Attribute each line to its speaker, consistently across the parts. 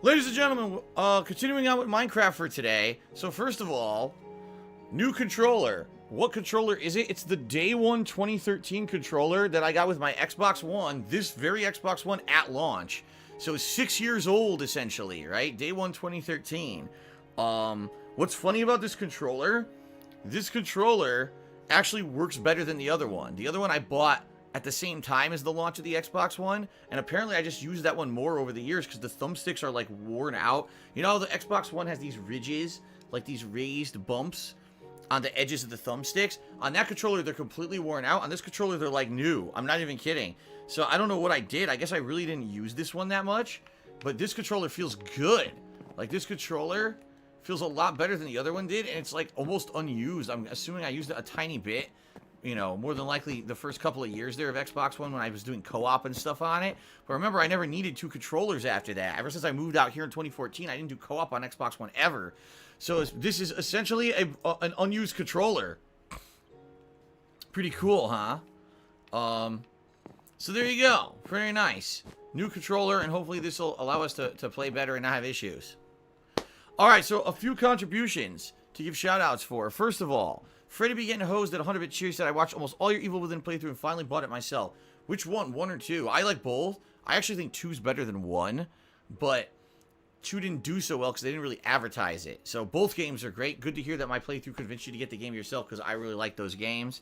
Speaker 1: Ladies and gentlemen, continuing on with Minecraft for today. So first of all, new controller. What controller is it? It's the Day 1 2013 controller that I got with my Xbox One, this very Xbox One at launch. So it's 6 years old, essentially, right? Day 1 2013. What's funny about this controller actually works better than the other one. The other one I bought at the same time as the launch of the Xbox One, and apparently I just used that one more over the years because the thumbsticks are like worn out. You know, the Xbox One has these ridges, like these raised bumps on the edges of the thumbsticks. On that controller, they're completely worn out. On this controller, they're like new. I'm not even kidding. So I don't know what I did. I guess I really didn't use this one that much, but this controller feels good. Like, this controller feels a lot better than the other one did, and it's like almost unused. I'm assuming I used it a tiny bit. You know, more than likely the first couple of years there of Xbox One when I was doing co-op and stuff on it. But remember, I never needed two controllers after that. Ever since I moved out here in 2014, I didn't do co-op on Xbox One ever. So this is essentially an unused controller. Pretty cool, huh? So there you go. Very nice. New controller, and hopefully this will allow us to play better and not have issues. Alright, so a few contributions to give shout-outs for. First of all, Freddy be getting hosed at 100-bit cheer said, I watched almost all your Evil Within playthrough and finally bought it myself. Which one? 1 or 2? I like both. I actually think 2's better than 1, but 2 didn't do so well because they didn't really advertise it. So both games are great. Good to hear that my playthrough convinced you to get the game yourself because I really like those games.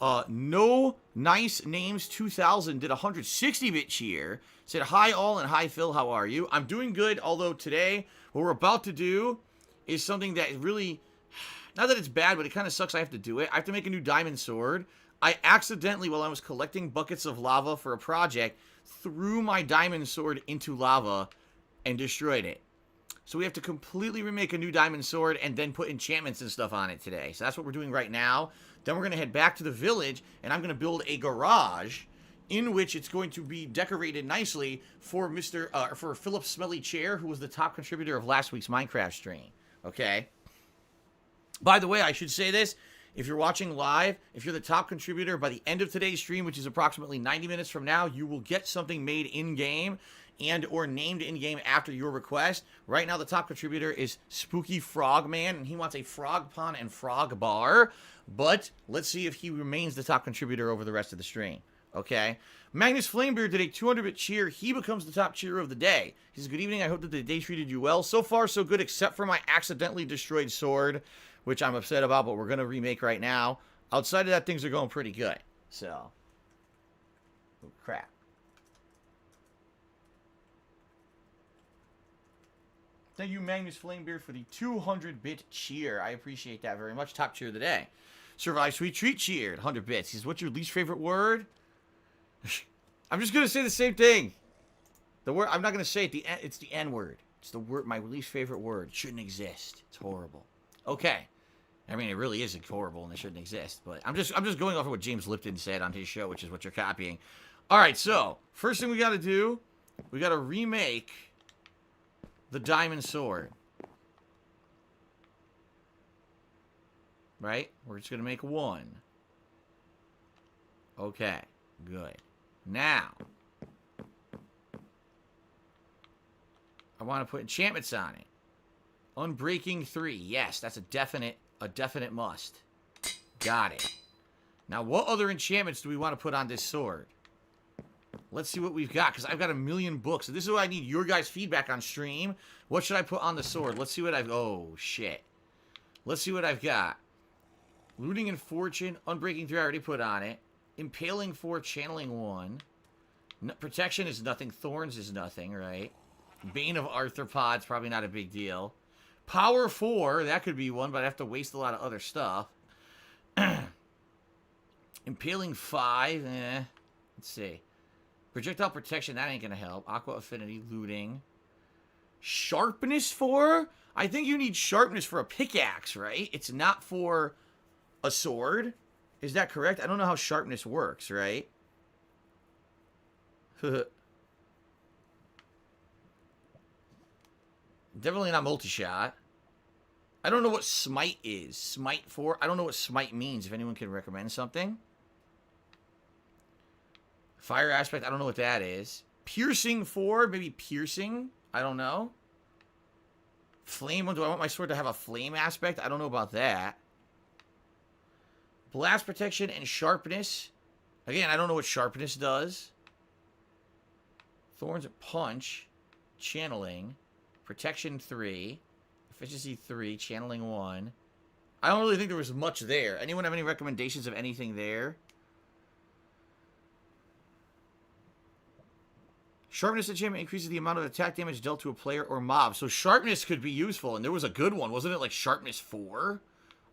Speaker 1: No Nice Names 2000 did 160-bit cheer. Said, hi all and hi Phil, how are you? I'm doing good, although today what we're about to do is something that really... Not that it's bad, but it kind of sucks I have to do it. I have to make a new diamond sword. I accidentally, while I was collecting buckets of lava for a project, threw my diamond sword into lava and destroyed it. So we have to completely remake a new diamond sword and then put enchantments and stuff on it today. So that's what we're doing right now. Then we're going to head back to the village, and I'm going to build a garage in which it's going to be decorated nicely for for Philip Smelly Chair, who was the top contributor of last week's Minecraft stream. Okay? By the way, I should say this, if you're watching live, if you're the top contributor, by the end of today's stream, which is approximately 90 minutes from now, you will get something made in-game and or named in-game after your request. Right now, the top contributor is Spooky Frogman, and he wants a frog pond and frog bar, but let's see if he remains the top contributor over the rest of the stream. Okay? Magnus Flamebeard did a 200-bit cheer. He becomes the top cheer of the day. He says, good evening. I hope that the day treated you well. So far, so good, except for my accidentally destroyed sword, which I'm upset about, but we're going to remake right now. Outside of that, things are going pretty good. So, oh, crap. Thank you, Magnus Flamebeard, for the 200-bit cheer. I appreciate that very much. Top cheer of the day. Survive Sweet Treat cheered, 100 bits. He says, what's your least favorite word? I'm just going to say the same thing. The word, I'm not going to say it. It's the N word. It's the word, my least favorite word. It shouldn't exist. It's horrible. Okay. I mean, it really is horrible and it shouldn't exist. But I'm just going off of what James Lipton said on his show, which is what you're copying. All right, so first thing we got to do, we got to remake the diamond sword. Right? We're just going to make one. Okay, good. Now, I want to put enchantments on it. Unbreaking 3. Yes, that's a definite must. Got it. Now, what other enchantments do we want to put on this sword? Let's see what we've got, because I've got a million books. So this is what I need your guys' feedback on stream. What should I put on the sword? Let's see what I've... Oh, shit. Let's see what I've got. Looting and Fortune. Unbreaking 3 I already put on it. Impaling 4. Channeling 1. Protection is nothing. Thorns is nothing, right? Bane of Arthropods, probably not a big deal. Power 4, that could be one, but I have to waste a lot of other stuff. Impaling 5, let's see. Projectile Protection, that ain't gonna help. Aqua Affinity, Looting. Sharpness 4? I think you need Sharpness for a pickaxe, right? It's not for a sword. Is that correct? I don't know how Sharpness works, right? Definitely not multi-shot. I don't know what Smite is. Smite 4? I don't know what Smite means, if anyone can recommend something. Fire Aspect, I don't know what that is. Piercing 4? Maybe Piercing? I don't know. Flame, do I want my sword to have a flame aspect? I don't know about that. Blast protection and sharpness. Again, I don't know what sharpness does. Thorns punch. Channeling. Protection 3. Efficiency 3. Channeling 1. I don't really think there was much there. Anyone have any recommendations of anything there? Sharpness enchantment increases the amount of attack damage dealt to a player or mob. So sharpness could be useful, and there was a good one. Wasn't it like sharpness 4?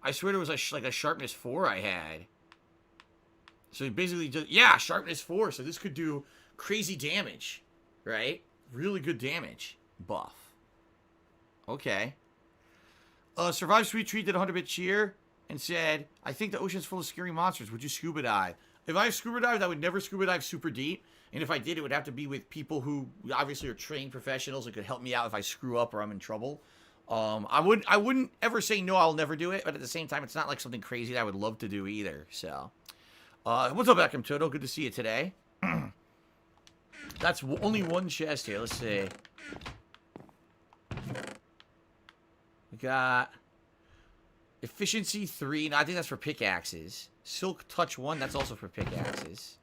Speaker 1: I swear there was like a sharpness 4 I had. So he basically just... Yeah, sharpness 4. So this could do crazy damage. Right? Really good damage. Buff. Okay. Survive Sweet Treat did 100-bit cheer and said, I think the ocean's full of scary monsters. Would you scuba dive? If I scuba dived, I would never scuba dive super deep. And if I did, it would have to be with people who obviously are trained professionals and could help me out if I screw up or I'm in trouble. I wouldn't ever say no, I'll never do it. But at the same time, it's not like something crazy that I would love to do either. So, what's up, Beckham Toto? Good to see you today. That's only one chest here. Let's see. We got Efficiency 3. No, I think that's for pickaxes. Silk Touch 1. That's also for pickaxes.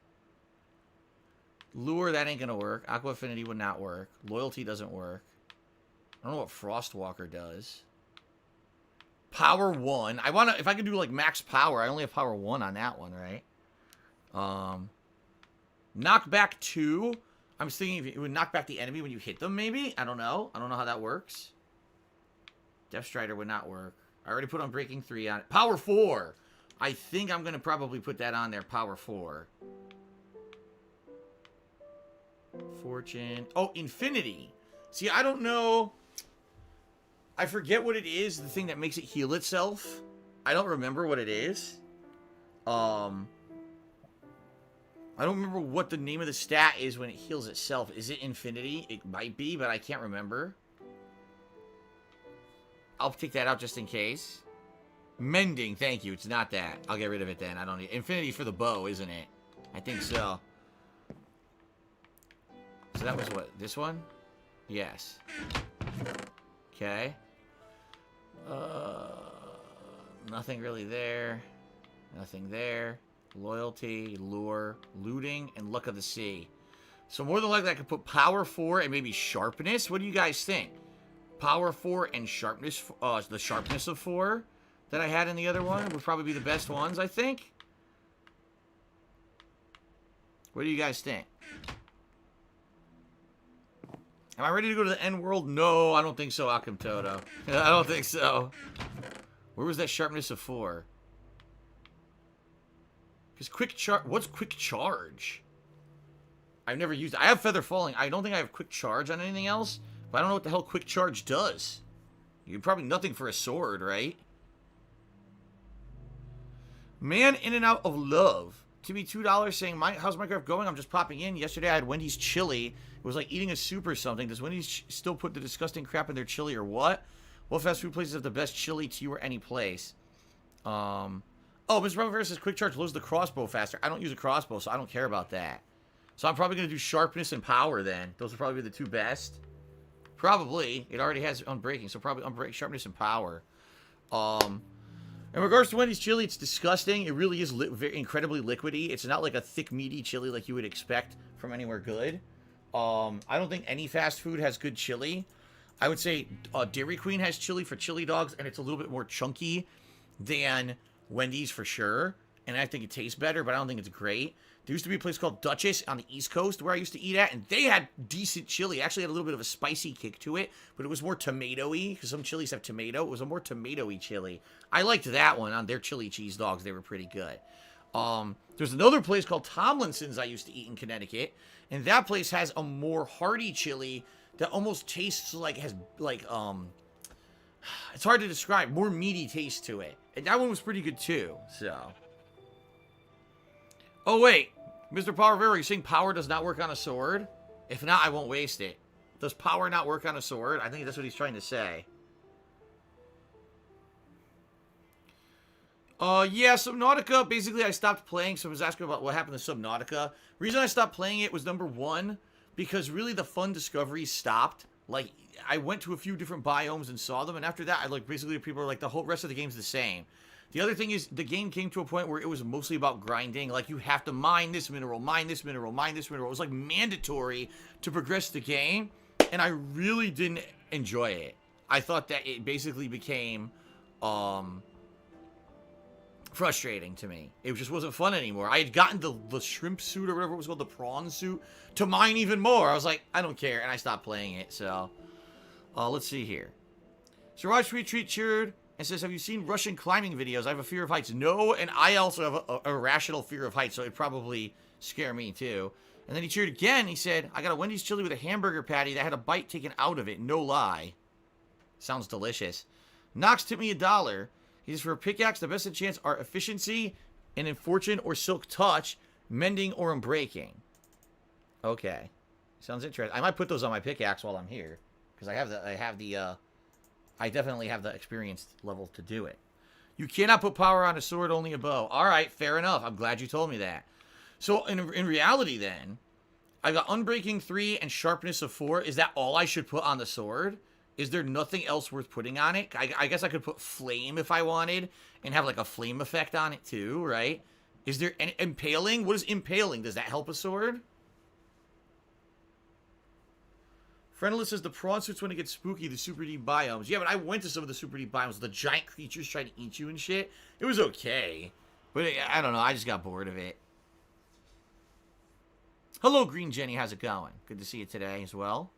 Speaker 1: Lure, that ain't gonna work. Aqua Affinity would not work. Loyalty doesn't work. I don't know what Frostwalker does. Power 1. I wanna, if I could do like max power, I only have power 1 on that one, right? Knockback 2. I'm thinking it would knock back the enemy when you hit them, maybe? I don't know. I don't know how that works. Death Strider would not work. I already put on Breaking 3 on it. Power 4. I think I'm gonna probably put that on there. Power 4. Fortune. Oh, Infinity. See, I don't know. I forget what it is, the thing that makes it heal itself. I don't remember what it is. I don't remember what the name of the stat is when it heals itself. Is it Infinity? It might be, but I can't remember. I'll take that out just in case. Mending, thank you. It's not that. I'll get rid of it then. I don't need... Infinity for the bow, isn't it? I think so. So that was what? This one? Yes. Okay. Nothing really there. Nothing there. Loyalty, lure, looting, and luck of the sea. So more than likely I could put power 4 and maybe sharpness. What do you guys think? Power 4 and sharpness, the sharpness of 4 that I had in the other one would probably be the best ones, I think. What do you guys think? Am I ready to go to the end world? No, I don't think so, Akim Toto. I don't think so. Where was that sharpness of 4? Because quick charge... What's quick charge? I've never used it. I have feather falling. I don't think I have quick charge on anything else. But I don't know what the hell quick charge does. You're probably nothing for a sword, right? Man in and out of love. To be $2 saying, how's Minecraft going? I'm just popping in. Yesterday I had Wendy's chili. It was like eating a soup or something. Does Wendy's still put the disgusting crap in their chili or what? What fast food places have the best chili to you or any place? Oh, Mr. Brother says quick charge loads the crossbow faster. I don't use a crossbow, so I don't care about that. So I'm probably going to do sharpness and power then. Those will probably be the two best. Probably. It already has unbreaking, so probably unbreak, sharpness and power. In regards to Wendy's chili, it's disgusting. It really is very incredibly liquidy. It's not like a thick, meaty chili like you would expect from anywhere good. I don't think any fast food has good chili. I would say Dairy Queen has chili for chili dogs, and it's a little bit more chunky than Wendy's for sure. And I think it tastes better, but I don't think it's great. There used to be a place called Duchess on the East Coast where I used to eat at, and they had decent chili. It actually had a little bit of a spicy kick to it, but it was more tomato-y, because some chilies have tomato. It was a more tomato-y chili. I liked that one on their chili cheese dogs. They were pretty good. There's another place called Tomlinson's I used to eat in Connecticut, and that place has a more hearty chili that almost tastes like, it's hard to describe, more meaty taste to it. And that one was pretty good too, so. Oh, wait. Mr. Power River, you saying power does not work on a sword? If not, I won't waste it. Does power not work on a sword? I think that's what he's trying to say. Yeah, Subnautica, basically I stopped playing. Someone was asking about what happened to Subnautica. Reason I stopped playing it was, number one, because really the fun discoveries stopped. Like, I went to a few different biomes and saw them, and after that, I like basically people are like the whole rest of the game's the same. The other thing is the game came to a point where it was mostly about grinding. Like, you have to mine this mineral, mine this mineral, mine this mineral. It was like mandatory to progress the game, and I really didn't enjoy it. I thought that it basically became frustrating to me. It just wasn't fun anymore. I had gotten the shrimp suit or whatever it was called, the prawn suit, to mine even more. I was like, I don't care, and I stopped playing it. So, let's see here. Siraj Sweet Treat cheered and says, have you seen Russian climbing videos? I have a fear of heights. No, and I also have a irrational fear of heights, so it'd probably scare me too. And then he cheered again. He said, I got a Wendy's chili with a hamburger patty that had a bite taken out of it. No lie. Sounds delicious. Knox tipped me $1. He says, for a pickaxe, the best chance are efficiency and in fortune or silk touch, mending or unbreaking. Okay. Sounds interesting. I might put those on my pickaxe while I'm here. Because I definitely have the experience level to do it. You cannot put power on a sword, only a bow. Alright, fair enough. I'm glad you told me that. So, in reality then, I've got Unbreaking 3 and Sharpness of 4. Is that all I should put on the sword? Is there nothing else worth putting on it? I guess I could put Flame if I wanted, and have like a flame effect on it too, right? Is there any Impaling? What is Impaling? Does that help a sword? Friendless says the prawn suits when it gets spooky, the super deep biomes. Yeah, but I went to some of the super deep biomes. The giant creatures trying to eat you and shit. It was okay. But I don't know. I just got bored of it. Hello, Green Jenny. How's it going? Good to see you today as well.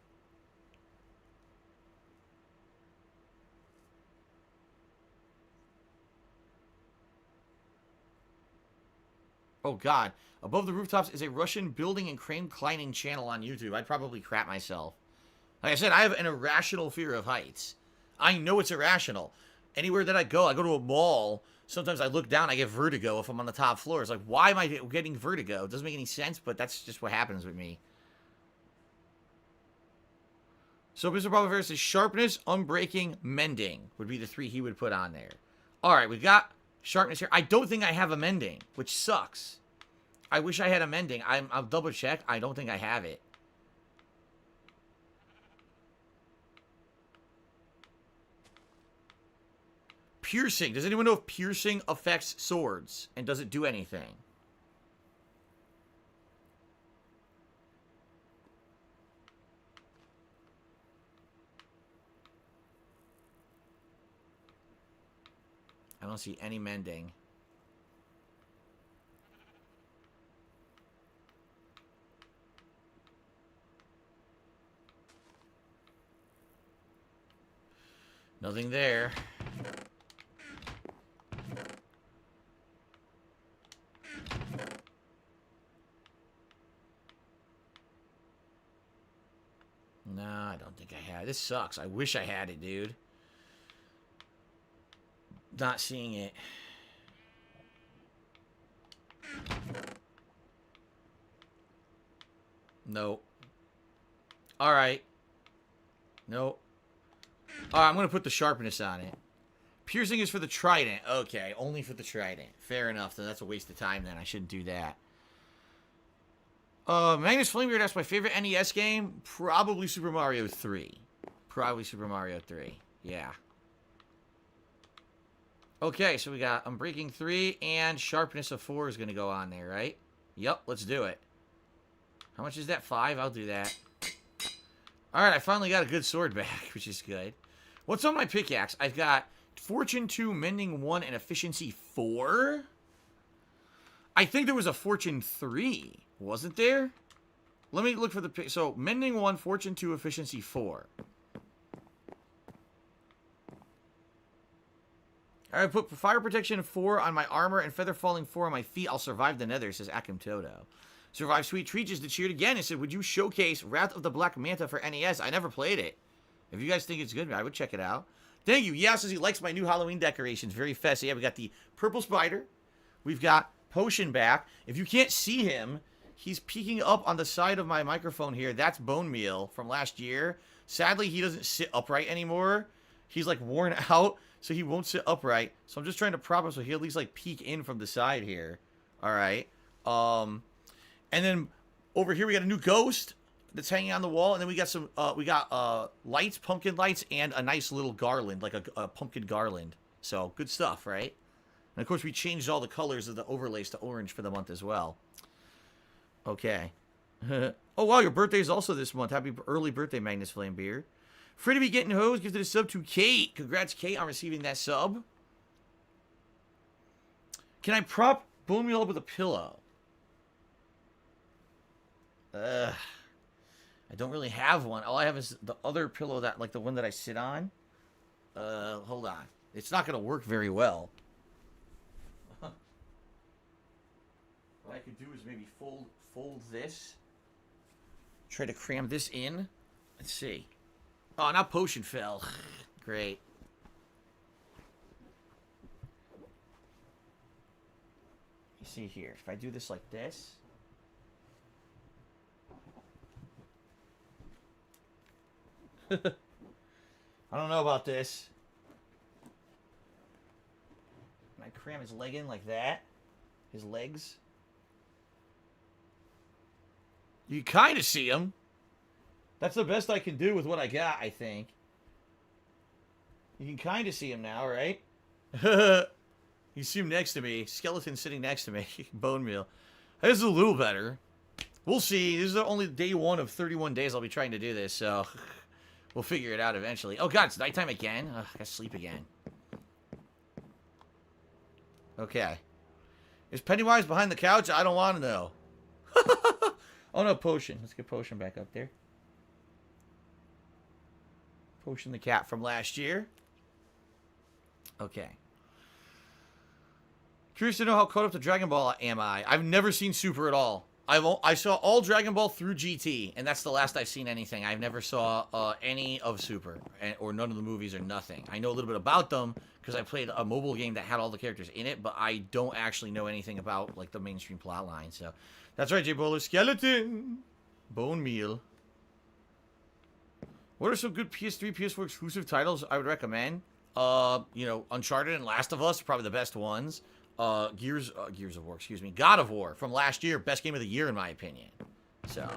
Speaker 1: Oh, God. Above the rooftops is a Russian building and crane climbing channel on YouTube. I'd probably crap myself. Like I said, I have an irrational fear of heights. I know it's irrational. Anywhere that I go to a mall, sometimes I look down, I get vertigo if I'm on the top floor. It's like, why am I getting vertigo? It doesn't make any sense, but that's just what happens with me. So Mr. Barbavera says sharpness, unbreaking, mending would be the 3 he would put on there. Alright, we've got sharpness here. I don't think I have a mending, which sucks. I wish I had a mending. I'll double check. I don't think I have it. Piercing. Does anyone know if piercing affects swords? And does it do anything? I don't see any mending. Nothing there. No, I don't think I had it. This sucks. I wish I had it, dude. Not seeing it. Nope. Alright. Nope. Alright, I'm going to put the sharpness on it. Piercing is for the trident. Okay, only for the trident. Fair enough. Then that's a waste of time then. I shouldn't do that. Magnus Flamebeard asked my favorite NES game. Probably Super Mario 3. Probably Super Mario 3. Yeah. Okay, so we got Unbreaking 3 and Sharpness of 4 is going to go on there, right? Yep, let's do it. How much is that? 5? I'll do that. Alright, I finally got a good sword back, which is good. What's on my pickaxe? I've got Fortune 2, Mending 1, and Efficiency 4? I think there was a Fortune 3. Wasn't there? Let me look for the pick. So, Mending 1, Fortune 2, Efficiency 4. Alright, put Fire Protection 4 on my armor and Feather Falling 4 on my feet. I'll survive the nether, says Akim Toto. Survive Sweet Treat just cheered again and said, would you showcase Wrath of the Black Manta for NES? I never played it. If you guys think it's good, I would check it out. Thank you. Yeah, says he likes my new Halloween decorations. Very festive. Yeah, we got the Purple Spider. We've got Potion back. If you can't see him, he's peeking up on the side of my microphone here. That's Bone Meal from last year. Sadly, he doesn't sit upright anymore. He's like worn out, so he won't sit upright. So I'm just trying to prop him so he'll at least like peek in from the side here. All right. And then over here we got a new ghost. that's hanging on the wall, and then we got some, lights, pumpkin lights, and a nice little garland, like a pumpkin garland. So, good stuff, right? And of course, we changed all the colors of the overlays to orange for the month as well. Okay. Oh, wow, your birthday is also this month. Happy early birthday, Magnus Flambeer. Free to be getting hosed. Gifted a sub to Kate. Congrats, Kate, on receiving that sub. Can I prop Bone Meal up with a pillow? I don't really have one. All I have is the other pillow, that, like the one that I sit on. Hold on. It's not going to work very well. What I could do is maybe fold this. Try to cram this in. Let's see. Oh, now potion fell. Great. You see here, if I do this like this. I don't know about this. Can I cram his leg in like that? His legs? You kind of see him. That's the best I can do with what I got, I think. You can kind of see him now, right? You see him next to me. Skeleton sitting next to me. Bone meal. This is a little better. We'll see. This is only day 1 of 31 days I'll be trying to do this, so we'll figure it out eventually. Oh, God, it's nighttime again? Ugh, I gotta sleep again. Okay. Is Pennywise behind the couch? I don't want to know. Oh, no, Potion. Let's get Potion back up there. Potion the cat from last year. Okay. Curious to know how caught up to Dragon Ball am I. I've never seen Super at all. I saw all Dragon Ball through GT, and that's the last I've seen anything. I've never saw any of Super, or none of the movies, or nothing. I know a little bit about them, because I played a mobile game that had all the characters in it, but I don't actually know anything about, like, the mainstream plot line, so... That's right, J Bowler. Skeleton! Bone meal. What are some good PS3, PS4 exclusive titles I would recommend? You know, Uncharted and Last of Us, probably the best ones. Gears of War, excuse me. God of War from last year, best game of the year in my opinion. So,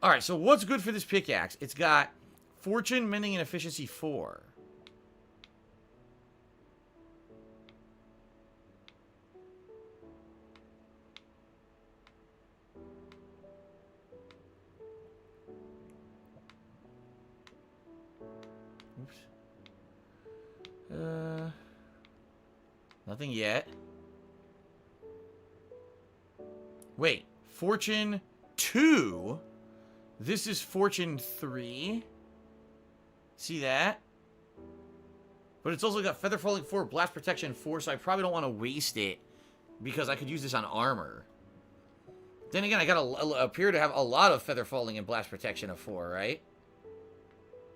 Speaker 1: all right. So what's good for this pickaxe? It's got Fortune, Mending, and Efficiency 4. Oops. Nothing yet. Wait, Fortune 2? This is Fortune 3. See that? But it's also got Feather Falling 4, Blast Protection 4, so I probably don't want to waste it because I could use this on armor. Then again, I appear to have a lot of Feather Falling and Blast Protection of 4, right?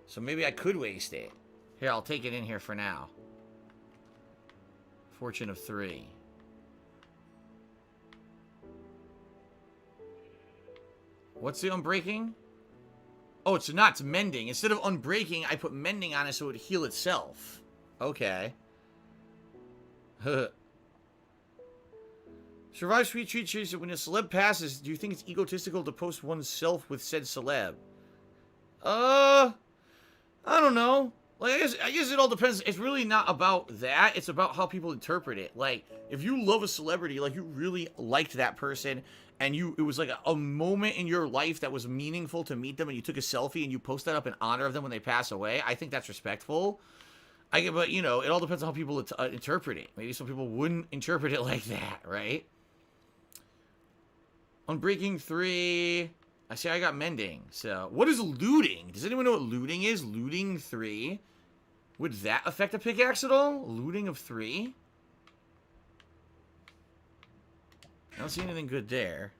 Speaker 1: So maybe I could waste it. Here, I'll take it in here for now. Fortune of 3. What's the unbreaking? Oh, it's not. It's mending. Instead of unbreaking, I put mending on it so it would heal itself. Okay. Survive sweet treat treats. When a celeb passes, do you think it's egotistical to post oneself with said celeb? I don't know. Like, I guess it all depends. It's really not about that. It's about how people interpret it. Like, if you love a celebrity, like, you really liked that person, and it was like a moment in your life that was meaningful to meet them, and you took a selfie and you post that up in honor of them when they pass away, I think that's respectful. But, you know, it all depends on how people interpret it. Maybe some people wouldn't interpret it like that, right? Unbreaking 3... I see I got mending. So, what is looting? Does anyone know what looting is? Looting 3. Would that affect a pickaxe at all? Looting of 3? I don't see anything good there.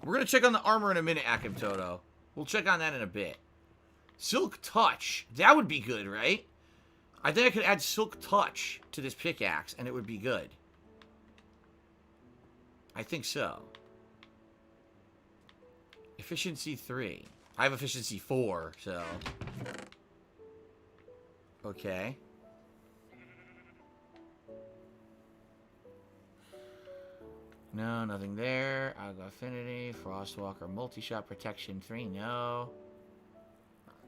Speaker 1: We're going to check on the armor in a minute, Akim Toto. We'll check on that in a bit. Silk Touch. That would be good, right? I think I could add Silk Touch to this pickaxe, and it would be good. I think so. Efficiency 3. I have efficiency 4, so... Okay. No, nothing there. I've got Affinity, Frostwalker, Multi-Shot Protection 3, no.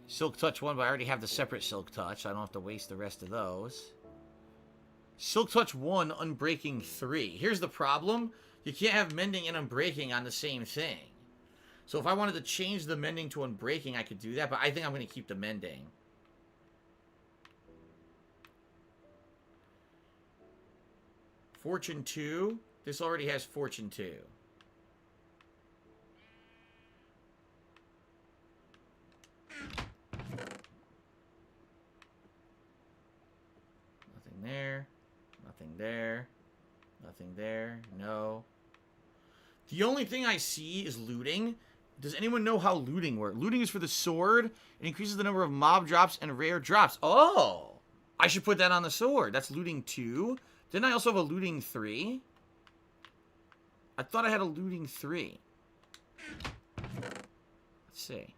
Speaker 1: Silk Touch 1, but I already have the separate Silk Touch, so I don't have to waste the rest of those. Silk Touch 1, Unbreaking 3. Here's the problem. You can't have Mending and Unbreaking on the same thing. So if I wanted to change the Mending to Unbreaking, I could do that, but I think I'm going to keep the Mending. Fortune 2. This already has Fortune 2. Nothing there. Nothing there. Nothing there. No. The only thing I see is looting. Does anyone know how looting works? Looting is for the sword. It increases the number of mob drops and rare drops. Oh! I should put that on the sword. That's looting 2. Didn't I also have a looting 3? I thought I had a looting 3. Let's see.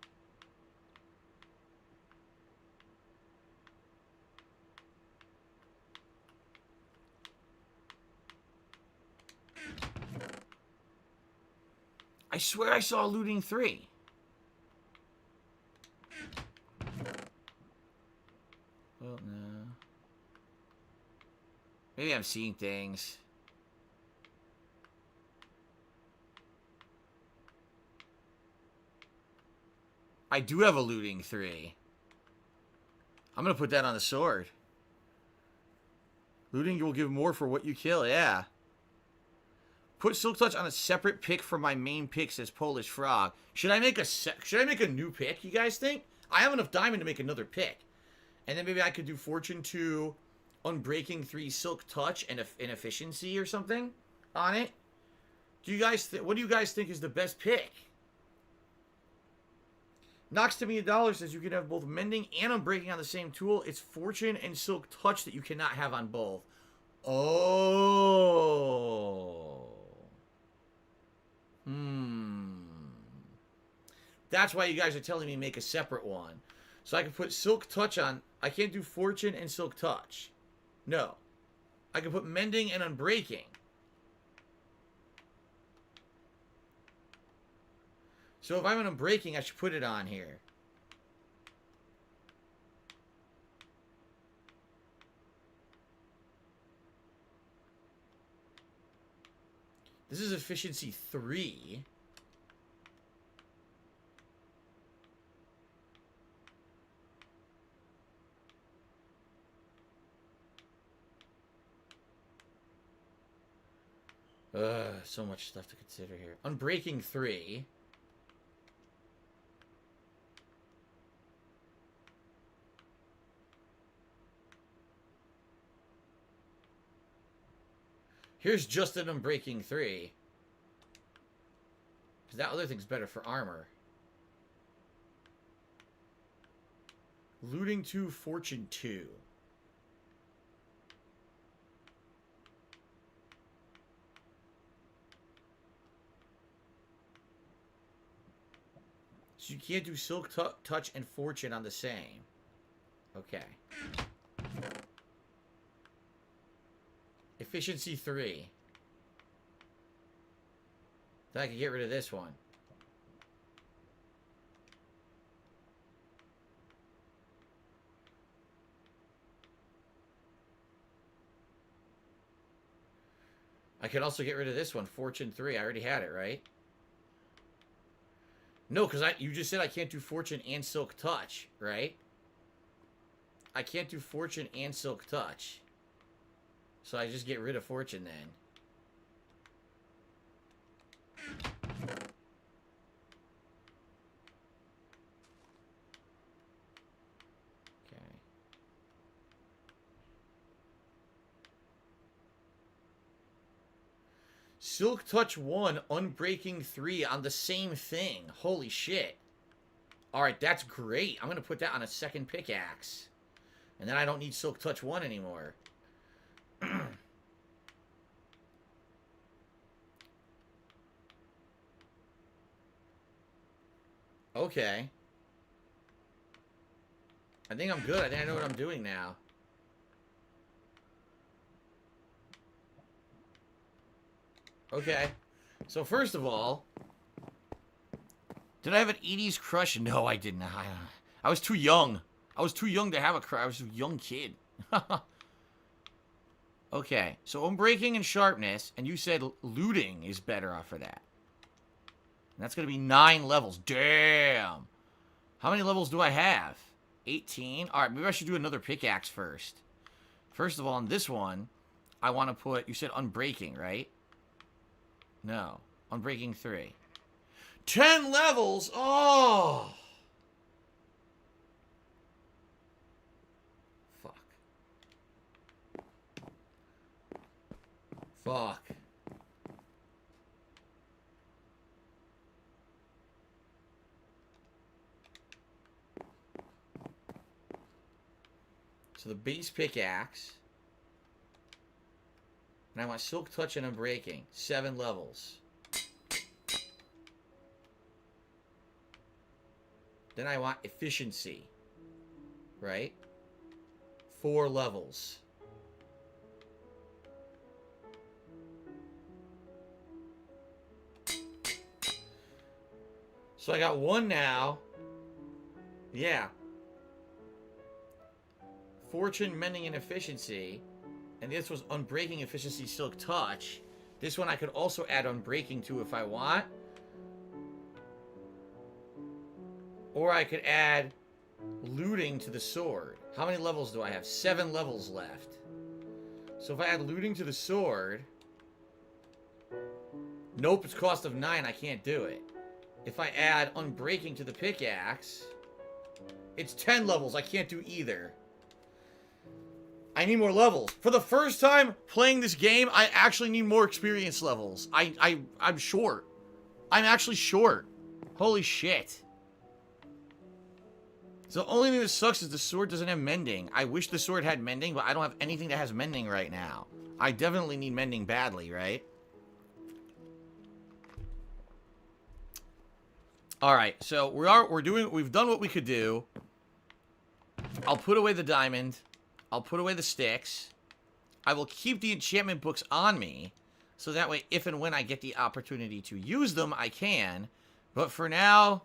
Speaker 1: I swear I saw a looting 3. Well, no. Maybe I'm seeing things. I do have a looting 3. I'm going to put that on the sword. Looting will give more for what you kill, yeah. Put Silk Touch on a separate pick from my main pick, says Polish Frog. Should I make a new pick, you guys think? I have enough diamond to make another pick. And then maybe I could do Fortune 2, Unbreaking 3, Silk Touch, and an Efficiency or something on it. Do you guys what do you guys think is the best pick? Knox to me $1 says you can have both Mending and Unbreaking on the same tool. It's Fortune and Silk Touch that you cannot have on both. Oh. That's why you guys are telling me make a separate one. So I can put Silk Touch on. I can't do Fortune and Silk Touch. No. I can put Mending and Unbreaking. So if I'm Unbreaking, I should put it on here. This is Efficiency 3. So much stuff to consider here. Unbreaking 3. Here's just an Unbreaking 3. Because that other thing's better for armor. Looting 2, Fortune 2. So you can't do Silk Touch and Fortune on the same. Okay. Efficiency 3. Then I can get rid of this one. I can also get rid of this one, Fortune 3. I already had it, right? No, because you just said I can't do Fortune and Silk Touch, right? I can't do Fortune and Silk Touch. So I just get rid of Fortune then. Okay. Silk Touch 1, Unbreaking 3 on the same thing. Holy shit. Alright, that's great. I'm going to put that on a second pickaxe. And then I don't need Silk Touch 1 anymore. Okay. I think I'm good. I think I know what I'm doing now. Okay. So first of all, did I have an 80s crush? No, I didn't. I was too young. I was too young to have a crush. I was a young kid. Okay, so unbreaking and sharpness, and you said looting is better off for that. And that's going to be 9 levels. Damn. How many levels do I have? 18? Alright, maybe I should do another pickaxe first. First of all, on this one, I want to put... You said unbreaking, right? No. Unbreaking 3. 10 levels? Oh! Fuck. Fuck. So the base pickaxe. And I want silk touch and unbreaking. 7 levels. Then I want efficiency. Right? 4 levels. So I got 1 now. Yeah. Fortune, mending, and efficiency. And this was unbreaking, efficiency, silk touch. This one I could also add unbreaking to if I want. Or I could add looting to the sword. How many levels do I have? 7 levels left. So if I add looting to the sword... Nope, it's cost of 9. I can't do it. If I add unbreaking to the pickaxe... It's 10 levels. I can't do either. I need more levels. For the first time playing this game, I actually need more experience levels. I'm short. I'm actually short. Holy shit. So the only thing that sucks is the sword doesn't have mending. I wish the sword had mending, but I don't have anything that has mending right now. I definitely need mending badly, right? Alright, so we've done what we could do. I'll put away the diamond. I'll put away the sticks. I will keep the enchantment books on me. So that way, if and when I get the opportunity to use them, I can. But for now,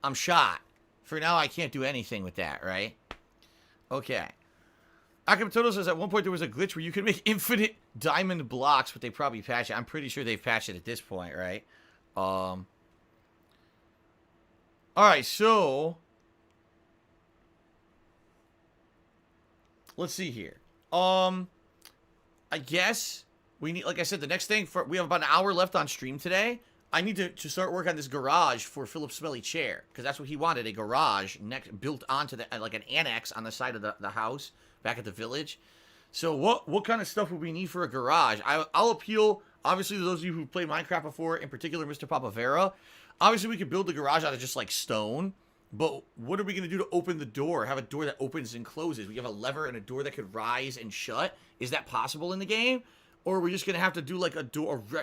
Speaker 1: I'm shot. For now, I can't do anything with that, right? Okay. Akimoto says at one point there was a glitch where you could make infinite diamond blocks, but they probably patched it. I'm pretty sure they've patched it at this point, right? Alright, so... Let's see here. I guess we need, like I said, the next thing we have about an hour left on stream today. I need to start work on this garage for Philip's smelly chair, because that's what he wanted, a garage built onto the, like an annex on the side of the house back at the village. So what kind of stuff would we need for a garage? I'll appeal, obviously, to those of you who've played Minecraft before, in particular Mr. Papavera. Obviously, we could build the garage out of just, like, stone. But what are we going to do to open the door? Have a door that opens and closes. We have a lever and a door that could rise and shut. Is that possible in the game? Or are we just going to have to do like a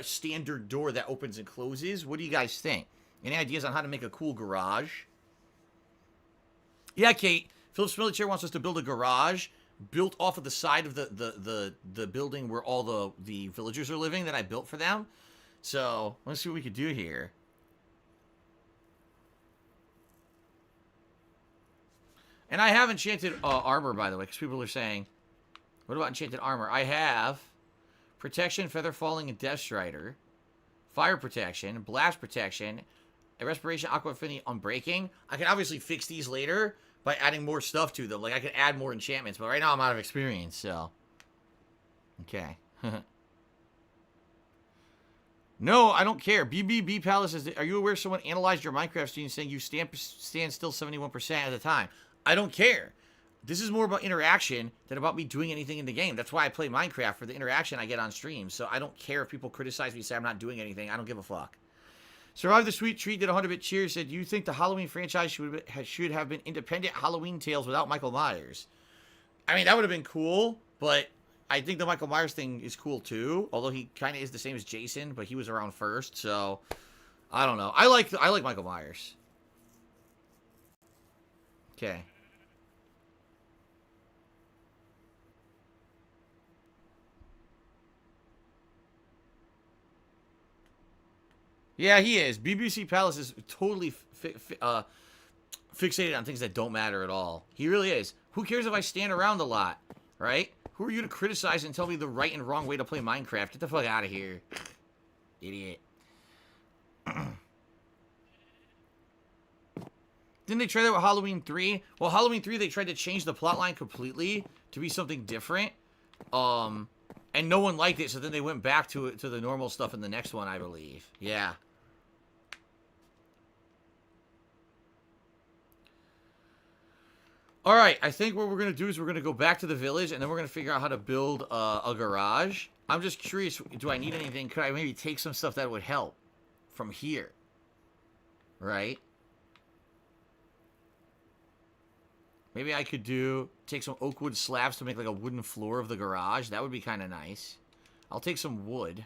Speaker 1: standard door that opens and closes? What do you guys think? Any ideas on how to make a cool garage? Yeah, Kate. Philip's Smelly Chair wants us to build a garage built off of the side of the building where all the villagers are living that I built for them. So let's see what we could do here. And I have enchanted armor, by the way, because people are saying, what about enchanted armor? I have protection, feather falling, and death strider, fire protection, blast protection, a respiration, aqua affinity, unbreaking. I can obviously fix these later by adding more stuff to them. Like, I can add more enchantments, but right now I'm out of experience, so. Okay. No, I don't care. BBB Palace says, are you aware someone analyzed your Minecraft stream saying you stand still 71% at the time? I don't care. This is more about interaction than about me doing anything in the game. That's why I play Minecraft, for the interaction I get on stream. So I don't care if people criticize me and say I'm not doing anything. I don't give a fuck. Survive the Sweet Treat did 100-bit cheers. Said, do you think the Halloween franchise should have been independent Halloween tales without Michael Myers? I mean, that would have been cool, but I think the Michael Myers thing is cool too. Although he kind of is the same as Jason, but he was around first, so I don't know. I like Michael Myers. Okay. Yeah, he is. BBC Palace is totally fixated on things that don't matter at all. He really is. Who cares if I stand around a lot, right? Who are you to criticize and tell me the right and wrong way to play Minecraft? Get the fuck out of here. Idiot. Didn't they try that with Halloween 3? Well, Halloween 3, they tried to change the plotline completely to be something different. And no one liked it, so then they went back to it, to the normal stuff in the next one, I believe. Yeah. Alright, I think what we're going to do is we're going to go back to the village, and then we're going to figure out how to build a garage. I'm just curious, do I need anything? Could I maybe take some stuff that would help from here? Right? Maybe I could take some oak wood slabs to make like a wooden floor of the garage. That would be kind of nice. I'll take some wood.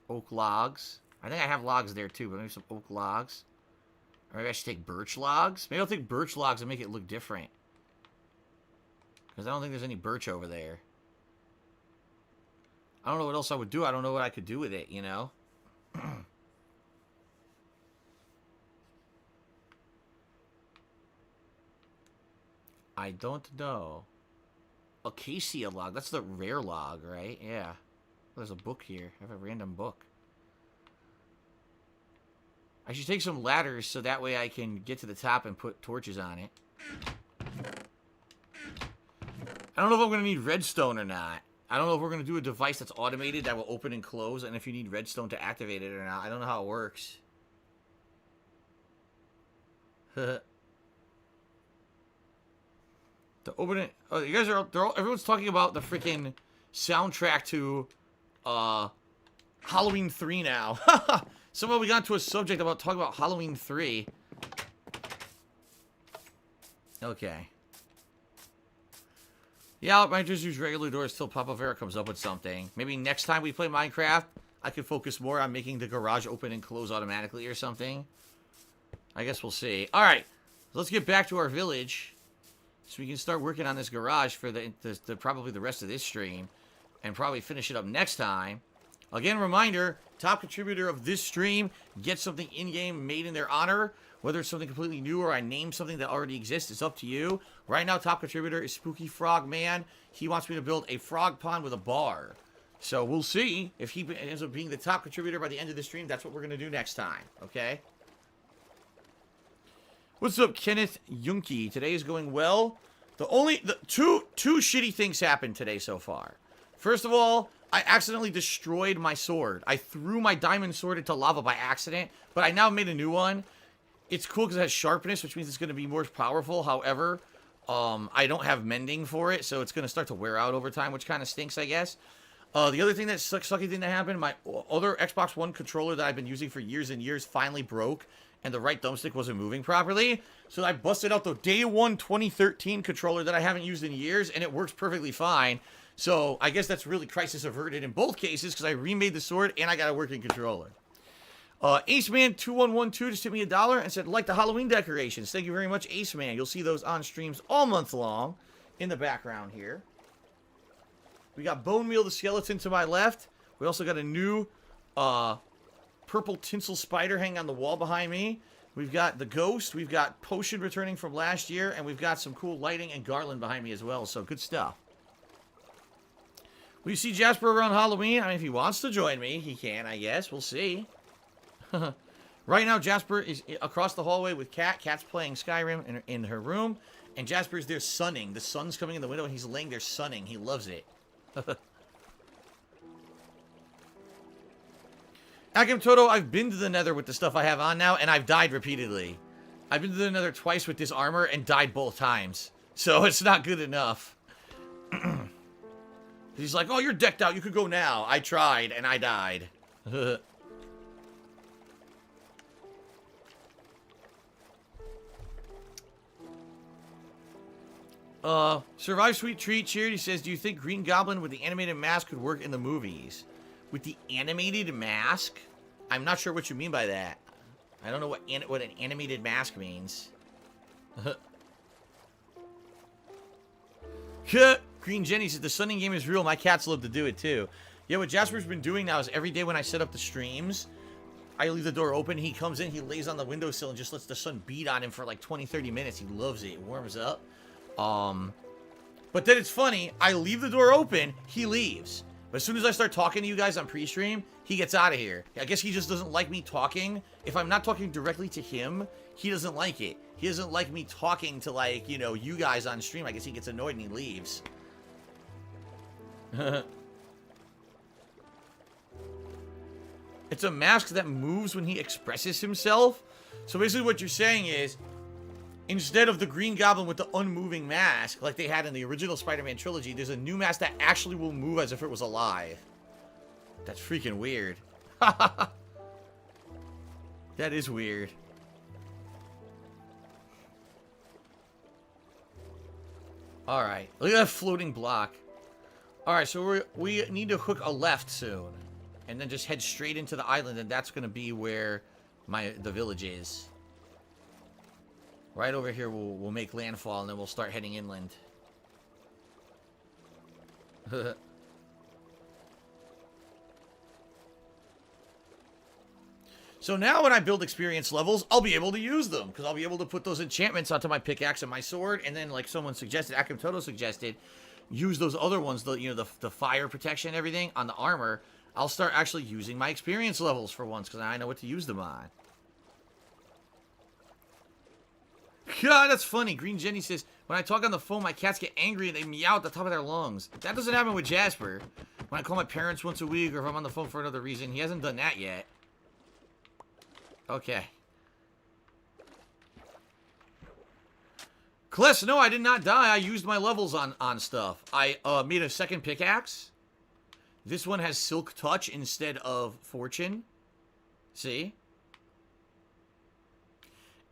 Speaker 1: Oak logs. I think I have logs there too, but maybe some oak logs. Or maybe I should take birch logs. Maybe I'll take birch logs and make it look different. Because I don't think there's any birch over there. I don't know what else I would do. I don't know what I could do with it, you know? I don't know. Acacia log. That's the rare log, right? Yeah. There's a book here. I have a random book. I should take some ladders so that way I can get to the top and put torches on it. I don't know if I'm going to need redstone or not. I don't know if we're going to do a device that's automated that will open and close, and if you need redstone to activate it or not. I don't know how it works. The opening. Oh, you guys are. Everyone's talking about the freaking soundtrack to Halloween 3 now. Somehow we got to a subject about talking about Halloween 3. Okay. Yeah, I might just use regular doors till Papa Vera comes up with something. Maybe next time we play Minecraft, I could focus more on making the garage open and close automatically or something. I guess we'll see. Alright, let's get back to our village. So we can start working on this garage for probably the rest of this stream. And probably finish it up next time. Again, reminder, top contributor of this stream gets something in-game made in their honor. Whether it's something completely new or I name something that already exists, it's up to you. Right now, top contributor is Spooky Frog Man. He wants me to build a frog pond with a bar. So we'll see if he ends up being the top contributor by the end of the stream. That's what we're going to do next time, okay? What's up, Kenneth Yunke? Today is going well. Two shitty things happened today so far. First of all, I accidentally destroyed my sword. I threw my diamond sword into lava by accident, but I now made a new one. It's cool because it has sharpness, which means it's going to be more powerful. However, I don't have mending for it, so it's going to start to wear out over time, which kind of stinks, I guess. The other thing that sucky thing that happened, my other Xbox One controller that I've been using for years and years finally broke, and the right thumbstick wasn't moving properly. So I busted out the Day 1 2013 controller that I haven't used in years, and it works perfectly fine. So I guess that's really crisis averted in both cases because I remade the sword and I got a working controller. AceMan2112 just hit me $1 and said, like the Halloween decorations. Thank you very much, Aceman. You'll see those on streams all month long in the background here. We got Bone Meal the Skeleton to my left. We also got a new purple tinsel spider hanging on the wall behind me. We've got the Ghost. We've got Potion returning from last year. And we've got some cool lighting and garland behind me as well. So good stuff. Will you see Jasper around Halloween? I mean, if he wants to join me, he can, I guess. We'll see. Right now, Jasper is across the hallway with Kat. Kat's playing Skyrim in her room. And Jasper's there sunning. The sun's coming in the window and he's laying there sunning. He loves it. Akim Toto, I've been to the Nether with the stuff I have on now, and I've died repeatedly. I've been to the Nether twice with this armor and died both times. So it's not good enough. He's like, oh, you're decked out. You could go now. I tried, and I died. Survive Sweet Treat cheered. He says, do you think Green Goblin with the animated mask could work in the movies? With the animated mask? I'm not sure what you mean by that. I don't know what an animated mask means. Green Jenny says, the sunning game is real. My cats love to do it, too. Yeah, what Jasper's been doing now is every day when I set up the streams, I leave the door open, he comes in, he lays on the windowsill and just lets the sun beat on him for like 20-30 minutes. He loves it. It warms up. But then it's funny, I leave the door open, he leaves. But as soon as I start talking to you guys on pre-stream, he gets out of here. I guess he just doesn't like me talking. If I'm not talking directly to him, he doesn't like it. He doesn't like me talking to, like, you know, you guys on stream. I guess he gets annoyed and he leaves. It's a mask that moves when he expresses himself. So basically what you're saying is, instead of the Green Goblin with the unmoving mask, like they had in the original Spider-Man trilogy, there's a new mask that actually will move as if it was alive. That's freaking weird. That is weird. Alright, look at that floating block. Alright, so we need to hook a left soon. And then just head straight into the island, and that's going to be where the village is. Right over here, we'll make landfall, and then we'll start heading inland. So now when I build experience levels, I'll be able to use them, because I'll be able to put those enchantments onto my pickaxe and my sword, and then, like someone suggested, Akim Toto suggested, use those other ones, the fire protection and everything on the armor. I'll start actually using my experience levels for once, because I know what to use them on. God, that's funny. Green Jenny says, when I talk on the phone, my cats get angry and they meow at the top of their lungs. That doesn't happen with Jasper. When I call my parents once a week, or if I'm on the phone for another reason, he hasn't done that yet. Okay. Kless, no, I did not die. I used my levels on stuff. I made a second pickaxe. This one has Silk Touch instead of Fortune. See?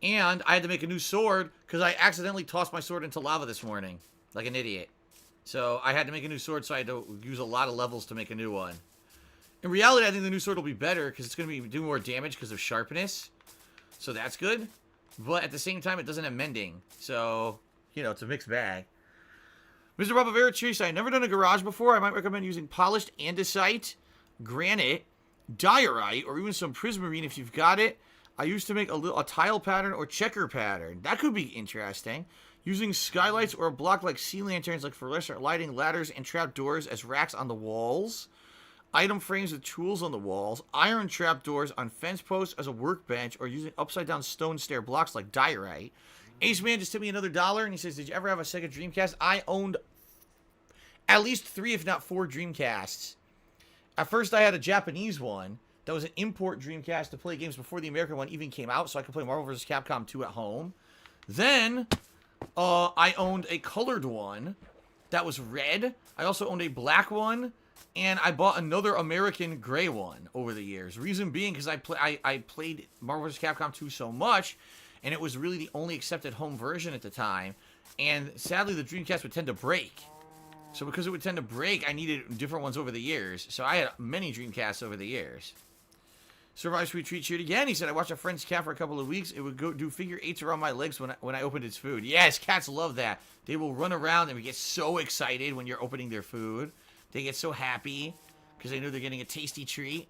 Speaker 1: And I had to make a new sword because I accidentally tossed my sword into lava this morning. Like an idiot. So I had to make a new sword, so I had to use a lot of levels to make a new one. In reality, I think the new sword will be better because it's going to be doing more damage because of sharpness. So that's good. But at the same time, it doesn't have mending. So, you know, it's a mixed bag. Mr. Barbavera Chase, I've never done a garage before. I might recommend using polished andesite, granite, diorite, or even some prismarine if you've got it. I used to make a tile pattern or checker pattern. That could be interesting. Using skylights or a block like sea lanterns like fluorescent lighting, ladders, and trapdoors as racks on the walls. Item frames with tools on the walls. Iron trapdoors on fence posts as a workbench, or using upside down stone stair blocks like diorite. Ace Man just tipped me another $1 and he says, did you ever have a Sega Dreamcast? I owned at least 3 if not 4 Dreamcasts. At first I had a Japanese one. That was an import Dreamcast to play games before the American one even came out, so I could play Marvel vs. Capcom 2 at home. Then, I owned a colored one that was red. I also owned a black one, and I bought another American gray one over the years. Reason being, because I played Marvel vs. Capcom 2 so much, and it was really the only accepted home version at the time, and sadly the Dreamcast would tend to break. So because it would tend to break, I needed different ones over the years. So I had many Dreamcasts over the years. Survive Sweet Treat cheered again. He said, I watched a friend's cat for a couple of weeks. It would go do figure 8s around my legs when I opened its food. Yes, cats love that. They will run around and we get so excited when you're opening their food. They get so happy because they know they're getting a tasty treat.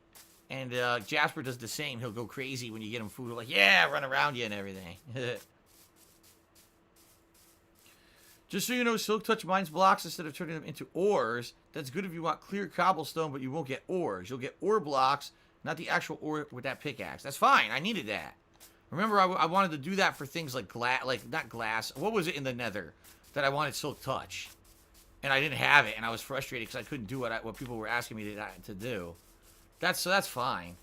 Speaker 1: And Jasper does the same. He'll go crazy when you get him food. Like, yeah, run around you and everything. Just so you know, Silk Touch mines blocks instead of turning them into ores. That's good if you want clear cobblestone, but you won't get ores. You'll get ore blocks, not the actual ore with that pickaxe. That's fine. I needed that. Remember, I wanted to do that for things like glass, not glass. What was it in the nether that I wanted Silk Touch? And I didn't have it, and I was frustrated because I couldn't do what people were asking me to do. So that's fine.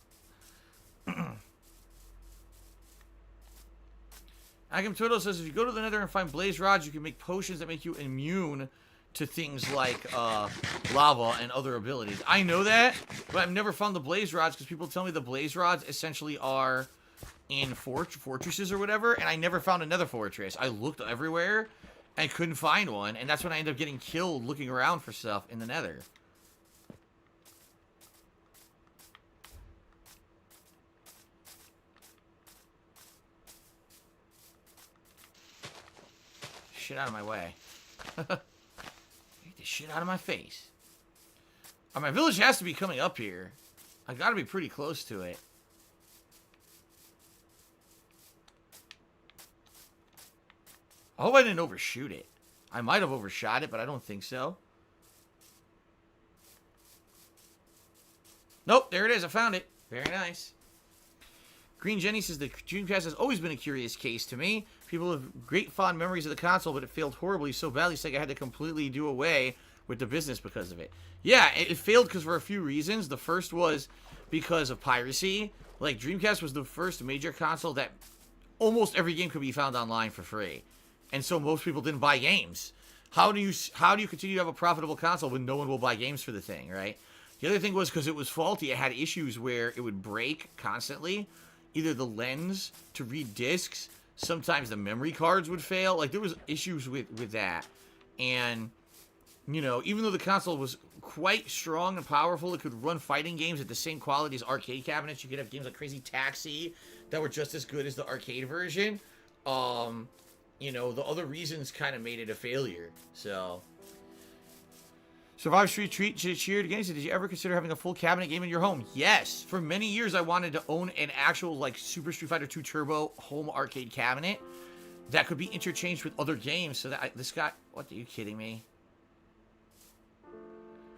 Speaker 1: Akim Turtle says, if you go to the nether and find blaze rods, you can make potions that make you immune to things like lava and other abilities. I know that, but I've never found the blaze rods because people tell me the blaze rods essentially are in fortresses or whatever, and I never found another fortress. I looked everywhere, and I couldn't find one, and that's when I ended up getting killed looking around for stuff in the nether. Shit out of my way. Get the shit out of my face. My village has to be coming up here. I gotta be pretty close to it. I hope I didn't overshoot it. I might have overshot it, but I don't think so. Nope, there it is. I found it. Very nice. Green Jenny says the Dreamcast has always been a curious case to me. People have great fond memories of the console, but it failed horribly so badly Sega had to completely do away with the business because of it. Yeah, it failed because for a few reasons. The first was because of piracy. Like, Dreamcast was the first major console that almost every game could be found online for free. And so most people didn't buy games. How do you continue to have a profitable console when no one will buy games for the thing, right? The other thing was because it was faulty. It had issues where it would break constantly. Either the lens to read discs, sometimes the memory cards would fail. Like, there was issues with that. And, you know, even though the console was quite strong and powerful, it could run fighting games at the same quality as arcade cabinets. You could have games like Crazy Taxi that were just as good as the arcade version. You know, the other reasons kind of made it a failure. So, Survive Street Treat cheered again. He said, did you ever consider having a full cabinet game in your home? Yes. For many years, I wanted to own an actual, like, Super Street Fighter 2 Turbo home arcade cabinet that could be interchanged with other games. So that this guy, what, are you kidding me?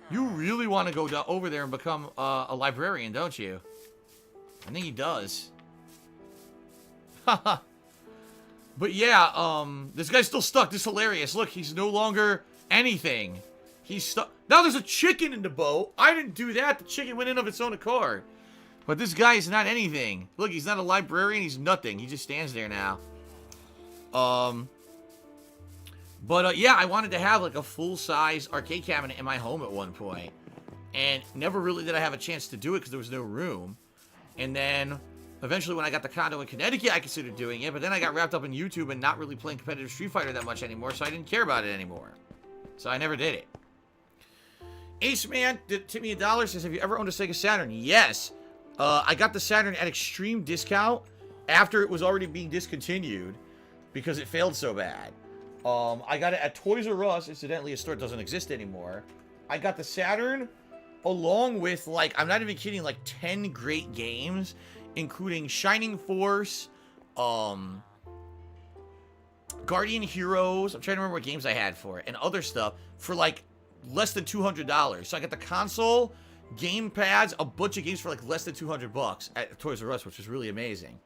Speaker 1: You really want to go over there and become a librarian, don't you? I think he does. Haha. But yeah, this guy's still stuck. This is hilarious. Look, he's no longer anything. He's stuck. Now there's a chicken in the boat. I didn't do that. The chicken went in of its own accord. But this guy is not anything. Look, he's not a librarian. He's nothing. He just stands there now. Yeah, I wanted to have like a full-size arcade cabinet in my home at one point. And never really did I have a chance to do it because there was no room. And then eventually when I got the condo in Connecticut, I considered doing it. But then I got wrapped up in YouTube and not really playing competitive Street Fighter that much anymore. So I didn't care about it anymore. So I never did it. Ace Man tip me $1, says, have you ever owned a Sega Saturn? Yes. I got the Saturn at extreme discount after it was already being discontinued because it failed so bad. I got it at Toys R Us. Incidentally, a store that doesn't exist anymore. I got the Saturn along with, like, I'm not even kidding, like 10 great games, including Shining Force, Guardian Heroes. I'm trying to remember what games I had for it, and other stuff for, like, less than $200. So I got the console, game pads, a bunch of games for like less than $200 at Toys R Us, which was really amazing.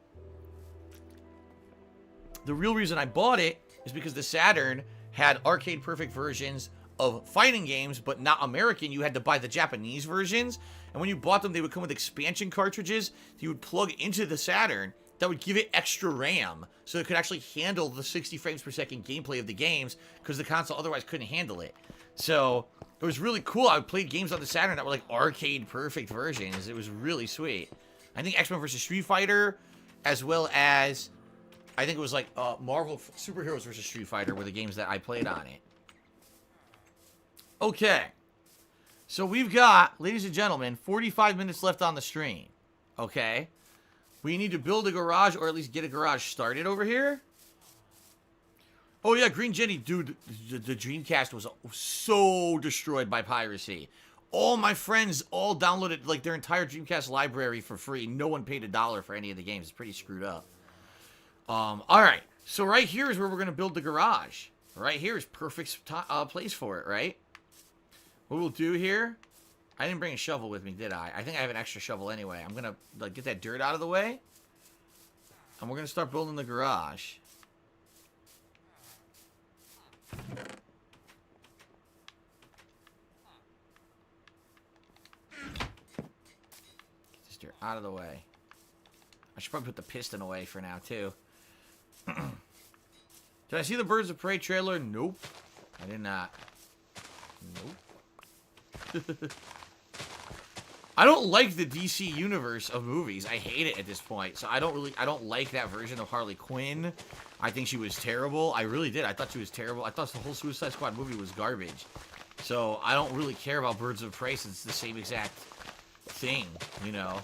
Speaker 1: The real reason I bought it is because the Saturn had arcade perfect versions of fighting games, but not American. You had to buy the Japanese versions, and when you bought them, they would come with expansion cartridges that you would plug into the Saturn that would give it extra RAM, so it could actually handle the 60 frames per second gameplay of the games, because the console otherwise couldn't handle it. So it was really cool. I played games on the Saturn that were like arcade perfect versions. It was really sweet. I think X-Men vs. Street Fighter, as well as I think it was like Marvel Superheroes vs. Street Fighter were the games that I played on it. Okay. So we've got, ladies and gentlemen, 45 minutes left on the stream. Okay. We need to build a garage, or at least get a garage started over here. Oh yeah, Green Jenny, dude, the Dreamcast was so destroyed by piracy. All my friends all downloaded like their entire Dreamcast library for free. No one paid $1 for any of the games. It's pretty screwed up. All right, so right here is where we're gonna build the garage. Right here is perfect place for it, right? What we'll do here, I didn't bring a shovel with me, did I? I think I have an extra shovel anyway. I'm gonna like get that dirt out of the way, and we're gonna start building the garage. Get this dirt out of the way. I should probably put the piston away for now, too. Did I see the Birds of Prey trailer? Nope. I did not. Nope. I don't like the DC universe of movies. I hate it at this point. So I don't like that version of Harley Quinn. I think she was terrible. I really did. I thought she was terrible. I thought the whole Suicide Squad movie was garbage. So I don't really care about Birds of Prey since it's the same exact thing, you know.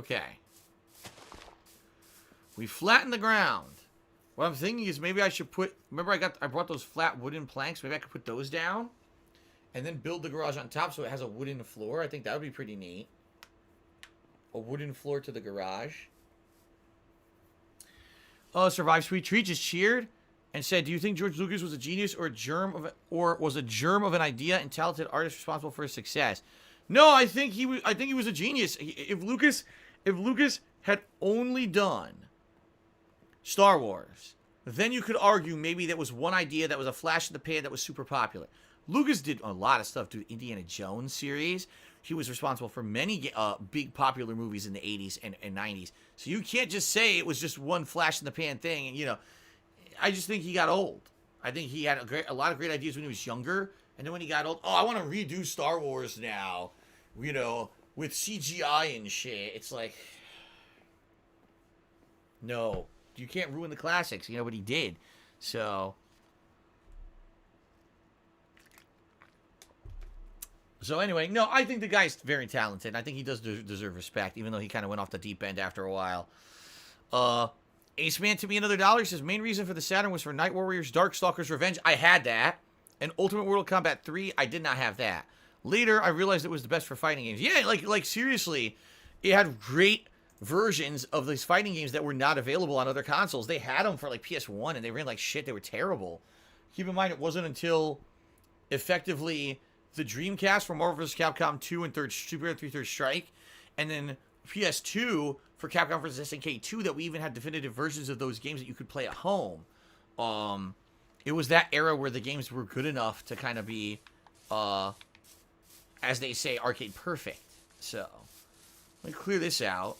Speaker 1: Okay. We flatten the ground. What I'm thinking is maybe I should put... Remember I brought those flat wooden planks? Maybe I could put those down. And then build the garage on top so it has a wooden floor. I think that would be pretty neat. A wooden floor to the garage. Oh, Survive Sweet Treat just cheered and said, "Do you think George Lucas was a genius or was a germ of an idea and talented artist responsible for his success?" No, I think he was a genius. If Lucas had only done Star Wars, then you could argue maybe that was one idea that was a flash in the pan that was super popular. Lucas did a lot of stuff to the Indiana Jones series. He was responsible for many big popular movies in the 80s and 90s. So you can't just say it was just one flash in the pan thing. And, you know, I just think he got old. I think he had a lot of great ideas when he was younger. And then when he got old, oh, I want to redo Star Wars now, you know, with CGI and shit. It's like, no, you can't ruin the classics. You know what he did. So anyway, no, I think the guy's very talented. I think he does deserve respect, even though he kind of went off the deep end after a while. Ace Man to me another $1 says, main reason for the Saturn was for Night Warriors, Darkstalkers, Revenge. I had that. And Ultimate World Combat 3, I did not have that. Later, I realized it was the best for fighting games. Yeah, like seriously, it had great versions of these fighting games that were not available on other consoles. They had them for like PS1, and they ran like shit. They were terrible. Keep in mind, it wasn't until effectively the Dreamcast for Marvel vs. Capcom 2 and Super 3 Third Strike, and then PS2 for Capcom vs. SNK 2 that we even had definitive versions of those games that you could play at home. It was that era where the games were good enough to kind of be, as they say, arcade perfect. So, let me clear this out.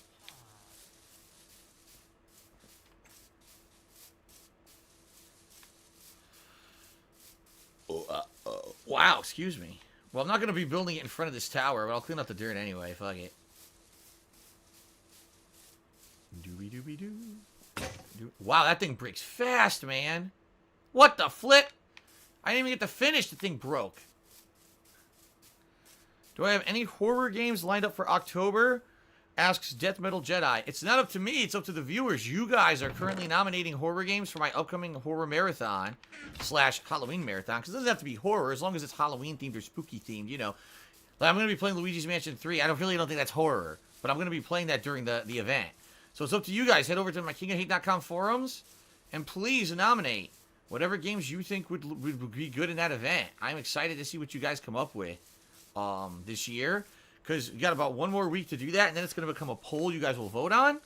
Speaker 1: Wow, excuse me. Well, I'm not going to be building it in front of this tower, but I'll clean up the dirt anyway. Fuck it. Doobie-doobie-doo. Wow, that thing breaks fast, man. What the flip? I didn't even get to finish. The thing broke. Do I have any horror games lined up for October? Asks Death Metal Jedi. It's not up to me. It's up to the viewers. You guys are currently nominating horror games for my upcoming horror marathon / Halloween marathon. Because it doesn't have to be horror as long as it's Halloween themed or spooky themed, you know. Like, I'm going to be playing Luigi's Mansion 3. I don't think that's horror. But I'm going to be playing that during the event. So it's up to you guys. Head over to my KingofHate.com forums. And please nominate whatever games you think would be good in that event. I'm excited to see what you guys come up with this year. Because you got about one more week to do that, and then it's going to become a poll you guys will vote on.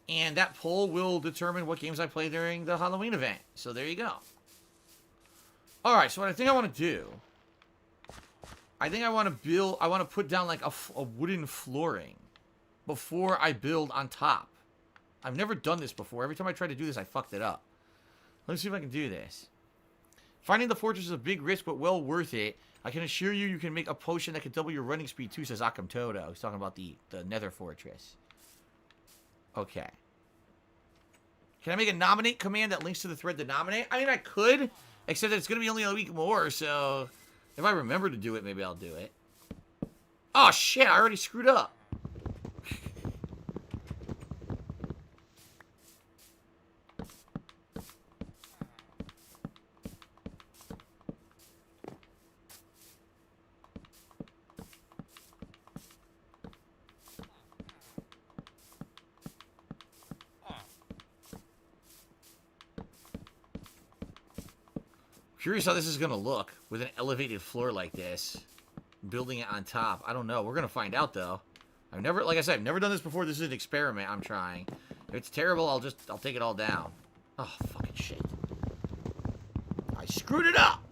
Speaker 1: And that poll will determine what games I play during the Halloween event. So there you go. Alright, so what I think I want to do, I think I want to put down like a wooden flooring before I build on top. I've never done this before. Every time I try to do this, I fucked it up. Let me see if I can do this. Finding the fortress is a big risk, but well worth it. I can assure you, you can make a potion that can double your running speed too, says Akam Todo. He's talking about the Nether Fortress. Okay. Can I make a nominate command that links to the thread to nominate? I mean, I could, except that it's going to be only a week more, so if I remember to do it, maybe I'll do it. Oh, shit, I already screwed up. Curious how this is going to look with an elevated floor like this. Building it on top. I don't know. We're going to find out, though. Like I said, I've never done this before. This is an experiment I'm trying. If it's terrible, I'll take it all down. Oh, fucking shit. I screwed it up!